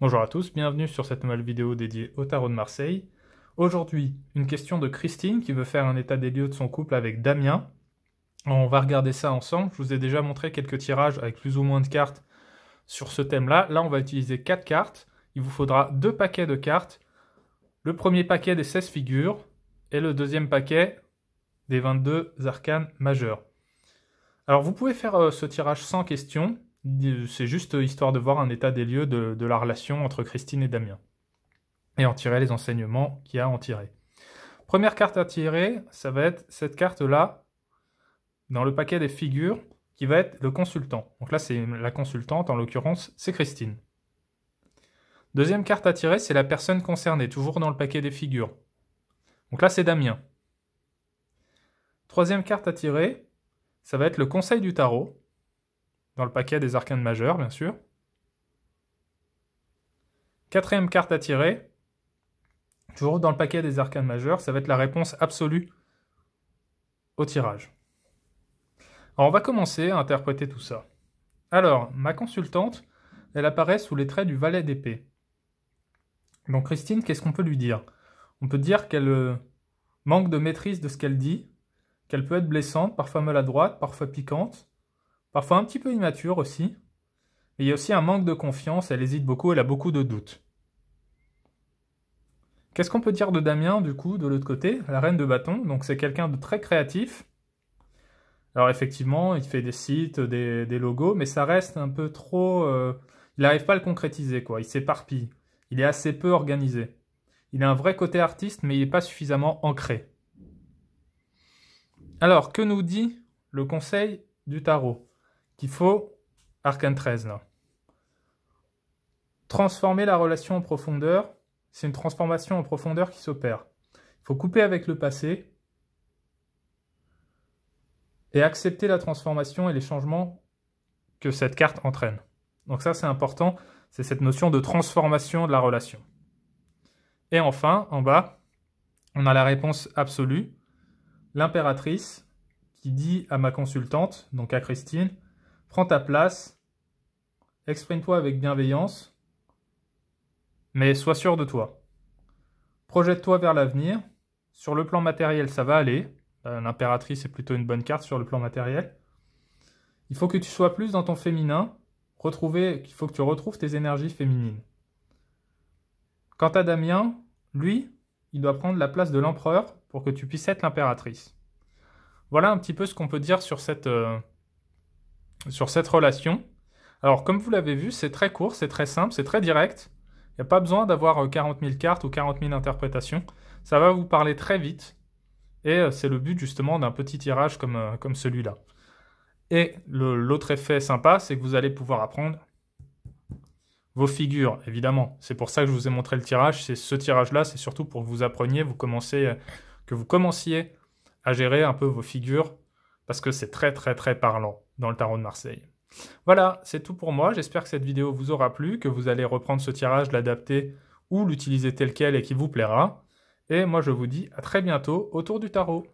Bonjour à tous, bienvenue sur cette nouvelle vidéo dédiée au tarot de Marseille. Aujourd'hui, une question de Christine qui veut faire un état des lieux de son couple avec Damien. On va regarder ça ensemble. Je vous ai déjà montré quelques tirages avec plus ou moins de cartes sur ce thème-là. Là, on va utiliser 4 cartes. Il vous faudra 2 paquets de cartes. Le premier paquet des 16 figures et le deuxième paquet des 22 arcanes majeures. Alors, vous pouvez faire ce tirage sans question. C'est juste histoire de voir un état des lieux de la relation entre Christine et Damien. Et en tirer les enseignements qu'il y a à en tirer. Première carte à tirer, ça va être cette carte-là, dans le paquet des figures, qui va être le consultant. Donc là, c'est la consultante, en l'occurrence, c'est Christine. Deuxième carte à tirer, c'est la personne concernée, toujours dans le paquet des figures. Donc là, c'est Damien. Troisième carte à tirer, ça va être le conseil du tarot, dans le paquet des arcanes majeures, bien sûr. Quatrième carte à tirer, toujours dans le paquet des arcanes majeures, ça va être la réponse absolue au tirage. Alors, on va commencer à interpréter tout ça. Alors, ma consultante, elle apparaît sous les traits du valet d'épée. Donc, Christine, qu'est-ce qu'on peut lui dire? On peut dire qu'elle manque de maîtrise de ce qu'elle dit, qu'elle peut être blessante, parfois maladroite, parfois piquante, parfois un petit peu immature aussi. Et il y a aussi un manque de confiance, elle hésite beaucoup, elle a beaucoup de doutes. Qu'est-ce qu'on peut dire de Damien, du coup, de l'autre côté? La reine de bâton, donc c'est quelqu'un de très créatif. Alors effectivement, il fait des sites, des logos, mais ça reste un peu trop... il n'arrive pas à le concrétiser, quoi. Il s'éparpille. Il est assez peu organisé. Il a un vrai côté artiste, mais il n'est pas suffisamment ancré. Alors, que nous dit le conseil du tarot? Qu'il faut, arcane 13 là, transformer la relation en profondeur, c'est une transformation en profondeur qui s'opère. Il faut couper avec le passé et accepter la transformation et les changements que cette carte entraîne. Donc ça, c'est important, c'est cette notion de transformation de la relation. Et enfin, en bas, on a la réponse absolue, l'impératrice, qui dit à ma consultante, donc à Christine, prends ta place, exprime-toi avec bienveillance, mais sois sûr de toi. Projette-toi vers l'avenir. Sur le plan matériel, ça va aller. L'impératrice est plutôt une bonne carte sur le plan matériel. Il faut que tu sois plus dans ton féminin. Il faut que tu retrouves tes énergies féminines. Quant à Damien, lui, il doit prendre la place de l'empereur pour que tu puisses être l'impératrice. Voilà un petit peu ce qu'on peut dire sur cette relation. Alors, comme vous l'avez vu, c'est très court, c'est très simple, c'est très direct. Il n'y a pas besoin d'avoir 40 000 cartes ou 40 000 interprétations. Ça va vous parler très vite. Et c'est le but justement d'un petit tirage comme celui-là. Et l'autre effet sympa, c'est que vous allez pouvoir apprendre vos figures, évidemment. C'est pour ça que je vous ai montré le tirage. C'est ce tirage-là, c'est surtout pour que vous appreniez, que vous commenciez à gérer un peu vos figures, parce que c'est très très très parlant dans le tarot de Marseille. Voilà, c'est tout pour moi. J'espère que cette vidéo vous aura plu, que vous allez reprendre ce tirage, l'adapter ou l'utiliser tel quel et qu'il vous plaira. Et moi, je vous dis à très bientôt autour du tarot.